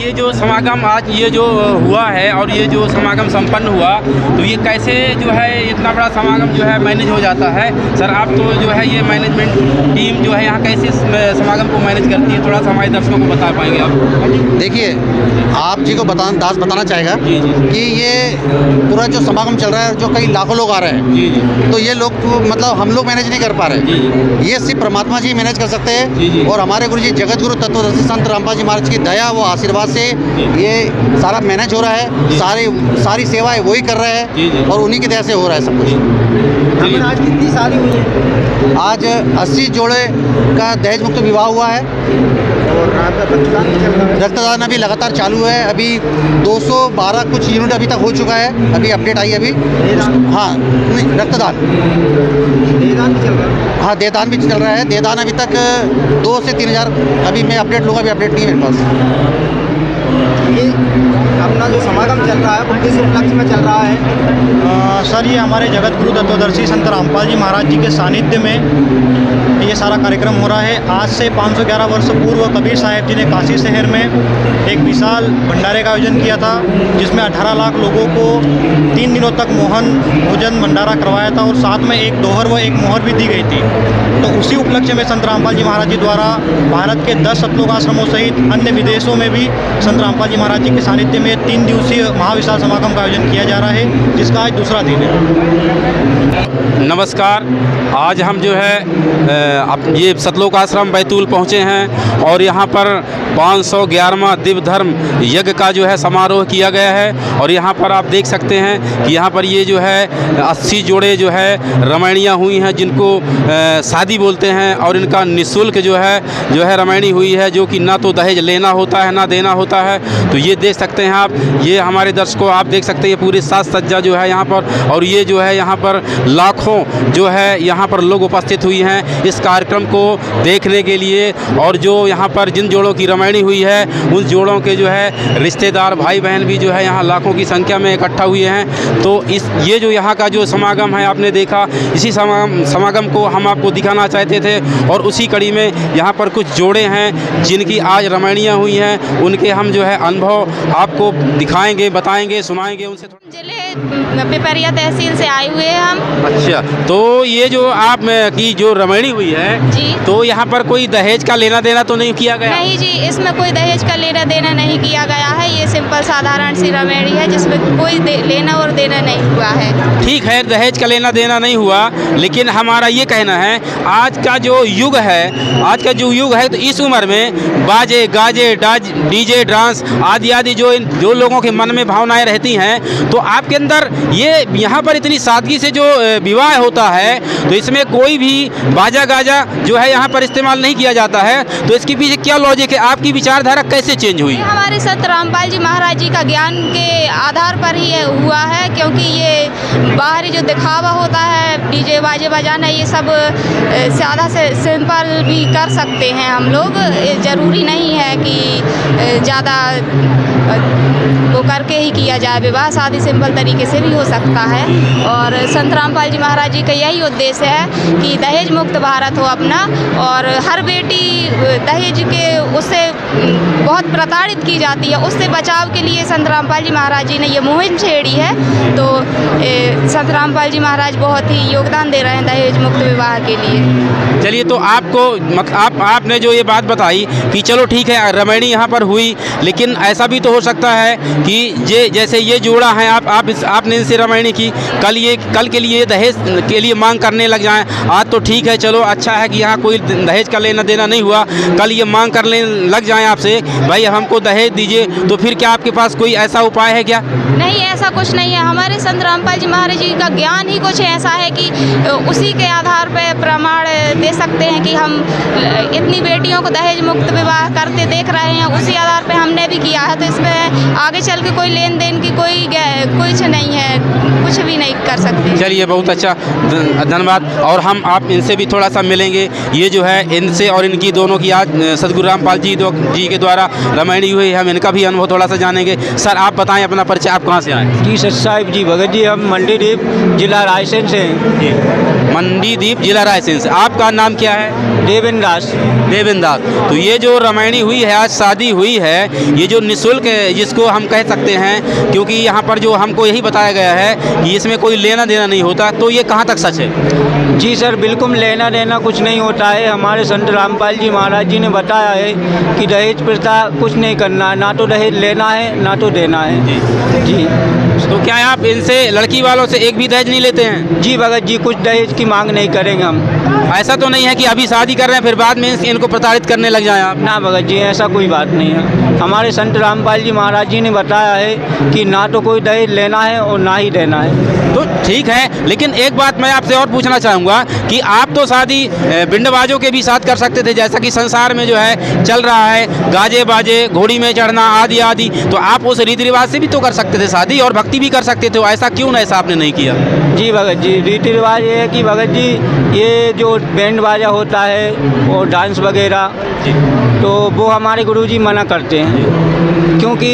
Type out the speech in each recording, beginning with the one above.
ये जो समागम आज ये जो हुआ है और ये जो समागम संपन्न हुआ, तो ये कैसे जो है इतना बड़ा समागम जो है मैनेज हो जाता है? सर आप तो जो है ये मैनेजमेंट टीम जो है यहाँ कैसे इस समागम को मैनेज करती है, थोड़ा सा हमारे दर्शकों को बता पाएंगे आप? देखिए, आप जी को दास बताना चाहेगा कि ये पूरा जो समागम चल रहा है, जो कई लाखों लोग आ रहे हैं, तो ये लोग मतलब हम लोग मैनेज नहीं कर पा रहे। ये सिर्फ परमात्मा जी मैनेज कर सकते हैं और हमारे गुरु जी जगत गुरु तत्वदर्शी संत रामपाल जी महाराज की दया व आशीर्वाद से ये सारा मैनेज हो रहा है। सारी सेवाएं वही कर रहे हैं और उन्हीं की दया से हो रहा है सब कुछ। आज कितनी शादी हुई है? आज 80 जोड़े का दहेज मुक्त विवाह हुआ है और रक्तदान अभी लगातार चालू है। अभी 212 कुछ यूनिट अभी तक हो चुका है, अभी अपडेट आई अभी। हाँ नहीं, रक्तदान देहदान भी चल रहा है। हाँ, देहदान भी चल रहा है। देहदान अभी तक 2 से 3 हज़ार अभी मैं अपडेट लूँगा, अभी अपडेट नहीं है मेरे पास। ये अपना जो समागम चल रहा है वो किस उपलक्ष्य में चल रहा है? सर ये हमारे जगत गुरु तत्वदर्शी संत रामपाल जी महाराज जी के सानिध्य में ये सारा कार्यक्रम हो रहा है। आज से 511 वर्ष पूर्व कबीर साहब जी ने काशी शहर में एक विशाल भंडारे का आयोजन किया था, जिसमें 18 लाख लोगों को 3 दिनों तक मोहन भोजन भंडारा करवाया था और साथ में एक दोहर व एक मोहर भी दी गई थी। तो उसी उपलक्ष्य में संत रामपाल जी महाराज जी द्वारा भारत के 10 सतलोक आश्रमों सहित अन्य विदेशों में भी संत रामपाल जी महाराज जी के सानिध्य में 3 दिवसीय महाविशाल समागम का आयोजन किया जा रहा है, जिसका आज दूसरा दिन है। नमस्कार, आज हम जो है ये सतलोक आश्रम बैतूल पहुँचे हैं और यहाँ पर 511वां दिव्य धर्म यज्ञ का जो है समारोह किया गया है। और यहाँ पर आप देख सकते हैं कि यहाँ पर ये जो है 80 जोड़े जो है रामायणियाँ हुई हैं, जिनको शादी बोलते हैं, और इनका निःशुल्क जो है रामायणी हुई है, जो कि ना तो दहेज लेना होता है ना देना होता है। तो ये देख सकते हैं आप, ये हमारे दर्शकों आप देख सकते हैं, ये पूरी साज सज्जा जो है यहाँ पर, और ये जो है यहाँ पर लाखों जो है यहाँ पर लोग उपस्थित हुई हैं इस कार्यक्रम को देखने के लिए। और जो यहाँ पर जिन जोड़ों की रामायणी हुई है उन जोड़ों के जो है रिश्तेदार भाई बहन भी जो है यहाँ लाखों की संख्या में इकट्ठा हुए हैं। तो ये जो यहाँ का जो समागम है आपने देखा, इसी समागम को हम आपको दिखाना चाहते थे। और उसी कड़ी में यहाँ पर कुछ जोड़े हैं जिनकी आज रामायणियाँ हुई हैं, उनके हम जो है अनुभव आपको दिखाएंगे, बताएंगे, सुनाएंगे उनसे। जिले पिपरिया तहसील से आए हुए हैं हम। अच्छा, तो ये जो आप की जो रामायणी हुई है जी, तो यहाँ पर कोई दहेज का लेना देना तो नहीं किया गया? नहीं जी, इसमें कोई दहेज का लेना देना नहीं किया गया है। ये सिंपल साधारण सी रामायणी है जिसमें कोई लेना और देना नहीं हुआ है। ठीक है, दहेज का लेना देना नहीं हुआ, लेकिन हमारा ये कहना है आज का जो युग है, तो इस उम्र में बाजे गाजे डीजे डांस आदि आदि जो लोगों के मन में भावनाएं रहती हैं, तो आपके अंदर ये यहाँ पर इतनी सादगी से जो विवाह होता है, तो इसमें कोई भी बाजा गाजा जो है यहाँ पर इस्तेमाल नहीं किया जाता है। तो इसके पीछे क्या लॉजिक है? आपकी विचारधारा कैसे चेंज हुई? हमारे संत रामपाल जी महाराज जी का ज्ञान के आधार पर ही हुआ है, क्योंकि ये बाहरी जो दिखावा होता है, डीजे बाजे बजाना, ये सब सादा से सिंपल भी कर सकते हैं हम लोग। ज़रूरी नहीं है कि ज़्यादा वो करके ही किया जाए विवाह, शादी सिंपल तरीके से भी हो सकता है। और संत रामपाल जी महाराज जी का यही उद्देश्य है कि दहेज मुक्त भारत हो अपना, और हर बेटी दहेज के उससे बहुत प्रताड़ित की जाती है, उससे बचाव के लिए संत रामपाल जी महाराज जी ने ये मुहिम छेड़ी है। तो संत रामपाल जी महाराज बहुत ही योगदान दे रहे हैं दहेज मुक्त विवाह के लिए। चलिए, तो आपने जो ये बात बताई कि चलो ठीक है रामायणी यहाँ पर हुई, लेकिन ऐसा भी तो हो सकता है कि जैसे ये जोड़ा है, आपने इनसे रामायणी की, कल के लिए दहेज के लिए मांग करने लग जाएं। आज तो ठीक है, चलो अच्छा है कि यहाँ कोई दहेज का लेना देना नहीं हुआ, कल ये मांग करने लग जाएं आपसे, भाई हमको दहेज दीजिए, तो फिर क्या आपके पास कोई ऐसा उपाय है क्या? नहीं, ऐसा कुछ नहीं है। हमारे संत रामपाल जी महाराज जी का ज्ञान ही कुछ ऐसा है कि उसी के आधार पर प्रमाण दे सकते हैं कि हम इतनी बेटियों को दहेज मुक्त विवाह करते देख रहे हैं, उसी आधार पर हमने भी किया है। तो इसमें आगे चल के कोई लेन देन की कोई कुछ नहीं है, कुछ भी नहीं कर सकते। चलिए, बहुत अच्छा, धन्यवाद। और हम आप इनसे भी थोड़ा सा मिलेंगे। ये जो है इनसे और इनकी दोनों की आज सदगुरु रामपाल जी के द्वारा रामायणी हुई, हम इनका भी अनुभव थोड़ा सा जानेंगे। सर आप बताएं अपना परिचय, आप कहाँ से आए? जी सच साहिब जी भगत जी, हम मंडीदीप जिला रायसेन से हैं। मंडीदीप, जिला रायसेन से। आपका नाम क्या है? देवेंद्र दास। देवेंद्र दास। तो ये जो रामायणी हुई है, आज शादी हुई है, ये जो निःशुल्क है, जिसको हम कह सकते हैं, क्योंकि यहाँ पर जो हमको यही बताया गया है कि इसमें कोई लेना देना नहीं होता, तो ये कहाँ तक सच है? जी सर, बिल्कुल लेना देना कुछ नहीं होता है। हमारे संत रामपाल जी महाराज जी ने बताया है कि दहेज प्रथा कुछ नहीं करना है, ना तो दहेज लेना है ना तो देना है। जी। तो क्या आप इनसे, लड़की वालों से, एक भी दहेज नहीं लेते हैं? जी भगत जी, कुछ दहेज की मांग नहीं करेंगे हम। ऐसा तो नहीं है कि अभी शादी कर रहे हैं फिर बाद में इनको प्रताड़ित करने लग जाएं आप? ना भगत जी, ऐसा कोई बात नहीं है। हमारे संत रामपाल जी महाराज जी ने बताया है कि ना तो कोई दहेज लेना है और ना ही देना है। तो ठीक है, लेकिन एक बात मैं आपसे और पूछना चाहूँगा कि आप तो शादी बिंडबाजों के भी साथ कर सकते थे, जैसा कि संसार में जो है चल रहा है, गाजे बाजे, घोड़ी में चढ़ना आदि आदि, तो आप उस रीति रिवाज से भी तो कर सकते थे शादी, और भक्ति भी कर सकते थे। ऐसा क्यों ना, ऐसा आपने नहीं किया? जी भगत जी, रीति रिवाज ये है कि भगत जी, ये जो बैंड बाजा होता है और डांस वगैरह, तो वो हमारे गुरुजी मना करते हैं, क्योंकि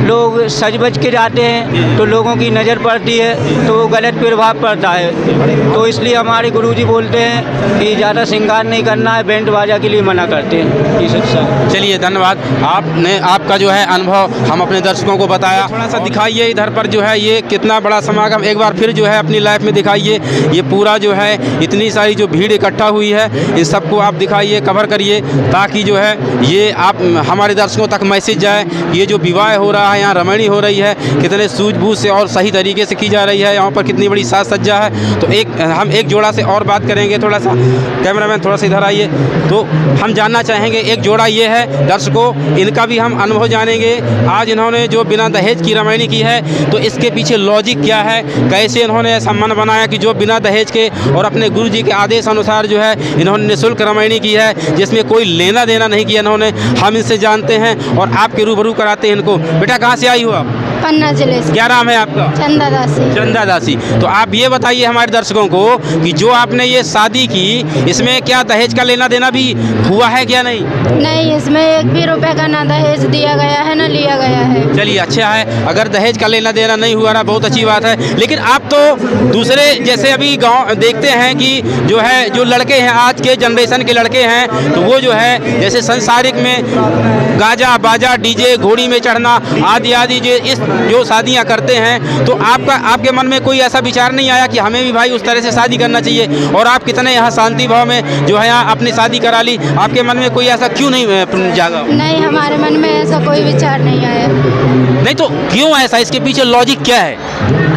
लोग सज बज के जाते हैं तो लोगों की नज़र पड़ती है, तो वो गलत प्रभाव पड़ता है। तो इसलिए हमारे गुरुजी बोलते हैं कि ज़्यादा श्रृंगार नहीं करना है, बैंड बाजा के लिए मना करते हैं। इस सर चलिए, धन्यवाद। आपने, आपका जो है अनुभव हम अपने दर्शकों को बताया। थोड़ा सा दिखाइए इधर पर जो है ये कितना बड़ा समागम, एक बार फिर जो है अपनी लाइफ में दिखाइए। ये पूरा जो है इतनी सारी जो भीड़ इकट्ठा हुई है, इन सबको आप दिखाइए, कवर करिए, ताकि जो है ये आप हमारे दर्शकों तक मैसेज जाए। ये जो विवाह हो रहा है, यहाँ रामायणी हो रही है, कितने सूझबूझ से और सही तरीके से की जा रही है, यहाँ पर कितनी बड़ी साज सज्जा है। तो हम एक जोड़ा से और बात करेंगे। थोड़ा सा कैमरामैन थोड़ा सा इधर आइए। तो हम जानना चाहेंगे, एक जोड़ा ये है दर्शकों, इनका भी हम अनुभव जानेंगे। आज इन्होंने जो बिना दहेज की रामायणी की है, तो इसके पीछे लॉजिक क्या है, कैसे इन्होंने ऐसा मन बनाया कि जो बिना दहेज के और अपने गुरु जी के आदेश अनुसार जो है इन्होंने निःशुल्क रामायणी की है, जिसमें कोई लेना देना नहीं किया इन्होंने। हम इनसे जानते हैं और आपके रूबरू कराते हैं इनको। बेटा, कहाँ से आई हो आप? पन्ना जिले से। क्या नाम है आपका? चंदा दासी। चंदा दासी। तो आप ये बताइए हमारे दर्शकों को कि जो आपने ये शादी की, इसमें क्या दहेज का लेना देना भी हुआ है क्या? नहीं, नहीं, इसमें एक भी रुपए का ना दहेज दिया गया है ना लिया गया है। चलिए, अच्छा है, अगर दहेज का लेना देना नहीं हुआ ना, बहुत अच्छी बात है। लेकिन आप तो दूसरे, जैसे अभी गांव देखते हैं कि जो है, जो लड़के हैं, आज के जनरेशन के लड़के हैं, तो वो जो है जैसे संसारिक में गाजा बाजा, डीजे, घोड़ी में चढ़ना आदि आदि जो शादियां करते हैं, तो आपके मन में कोई ऐसा विचार नहीं आया कि हमें भी भाई उस तरह से शादी करना चाहिए? और आप कितने यहाँ शांति भाव में जो है यहाँ अपनी शादी करा ली, आपके मन में कोई ऐसा क्यों नहीं जागा? नहीं, हमारे मन में ऐसा कोई विचार नहीं आया। नहीं, तो क्यों ऐसा, इसके पीछे लॉजिक क्या है?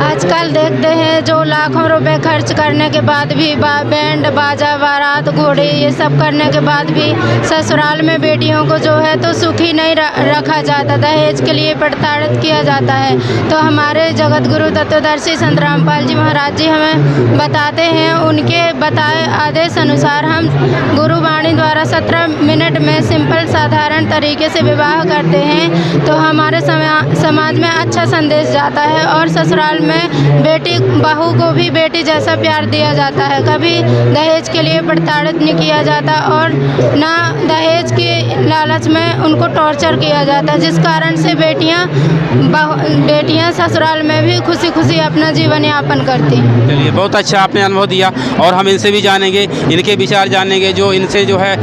आजकल देखते हैं जो लाखों रुपए खर्च करने के बाद भी बैंड बाजा, बारात, घोड़े, ये सब करने के बाद भी ससुराल में बेटियों को जो है तो सुखी नहीं रखा जाता, दहेज के लिए प्रताड़ित किया जाता है। तो हमारे जगत गुरु तत्वदर्शी संत रामपाल जी महाराज जी हमें बताते हैं, उनके बताए आदेश अनुसार हम गुरुवाणी द्वारा 17 मिनट में सिंपल साधारण तरीके से विवाह करते हैं, तो हमारे समाज में अच्छा संदेश जाता है और ससुराल में बेटी बहू को भी बेटी जैसा प्यार दिया जाता है। कभी दहेज के लिए प्रताड़ित नहीं किया जाता और ना दहेज के लालच में उनको टॉर्चर किया जाता, जिस कारण से बेटियां ससुराल में भी खुशी खुशी अपना जीवन यापन करती हैं। चलिए, बहुत अच्छा आपने अनुभव दिया और हम इनसे भी जानेंगे, इनके विचार जानेंगे। जो इनसे जो है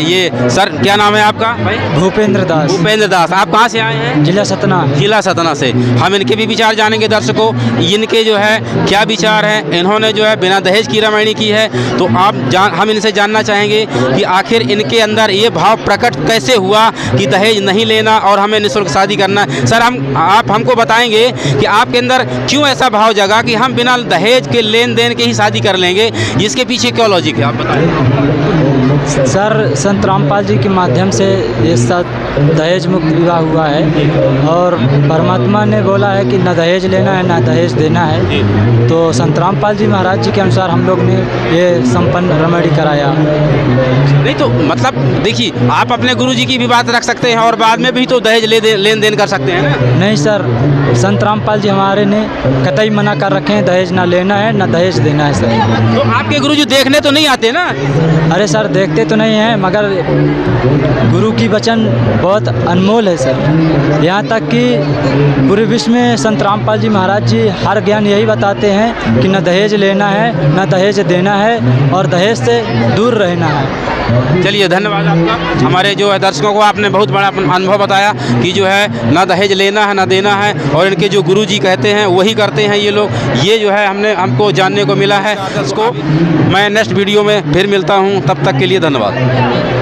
ये सर, क्या नाम है आपका भाई? भूपेंद्र दास। भूपेंद्र दास। आप कहाँ से आए हैं? जिला सतना। जिला सतना से। हम इनके भी विचार जानेंगे दर्शकों, इनके जो है क्या विचार हैं। इन्होंने जो है बिना दहेज की रामायणी की है, तो हम इनसे जानना चाहेंगे कि आखिर इनके अंदर ये भाव प्रकट कैसे हुआ कि दहेज नहीं लेना और हमें निःशुल्क शादी करना। सर, आप हमको बताएंगे कि आपके अंदर क्यों ऐसा भाव जगा कि हम बिना दहेज के लेन देन के ही शादी कर लेंगे, इसके पीछे क्या लॉजिक है, आप बताएं। सर, संत रामपाल जी के माध्यम से ये दहेज मुक्त विवाह हुआ है और परमात्मा ने बोला है कि ना दहेज लेना है ना दहेज देना है। तो संत रामपाल जी महाराज जी के अनुसार हम लोग ने ये संपन्न रामायणी कराया। नहीं, तो मतलब देखिए, आप अपने गुरु जी की भी बात रख सकते हैं और बाद में भी तो दहेज लेन देन कर सकते हैं ना? नहीं सर, संत रामपाल जी हमारे ने कतई मना कर रखे हैं, दहेज ना लेना है ना दहेज देना है सर। तो आपके गुरुजी देखने तो नहीं आते ना? अरे सर देखते तो नहीं हैं, मगर गुरु की वचन बहुत अनमोल है सर। यहाँ तक कि पूरे विश्व में संत रामपाल जी महाराज जी हर ज्ञान यही बताते हैं कि न दहेज लेना है न दहेज देना है और दहेज से दूर रहना है। चलिए धन्यवाद आपका। हमारे जो है दर्शकों को आपने बहुत बड़ा अपना अनुभव बताया कि जो है ना दहेज लेना है ना देना है, और इनके जो गुरुजी कहते हैं वही करते हैं ये लोग। ये जो है हमको जानने को मिला है। इसको मैं नेक्स्ट वीडियो में फिर मिलता हूँ, तब तक के लिए धन्यवाद।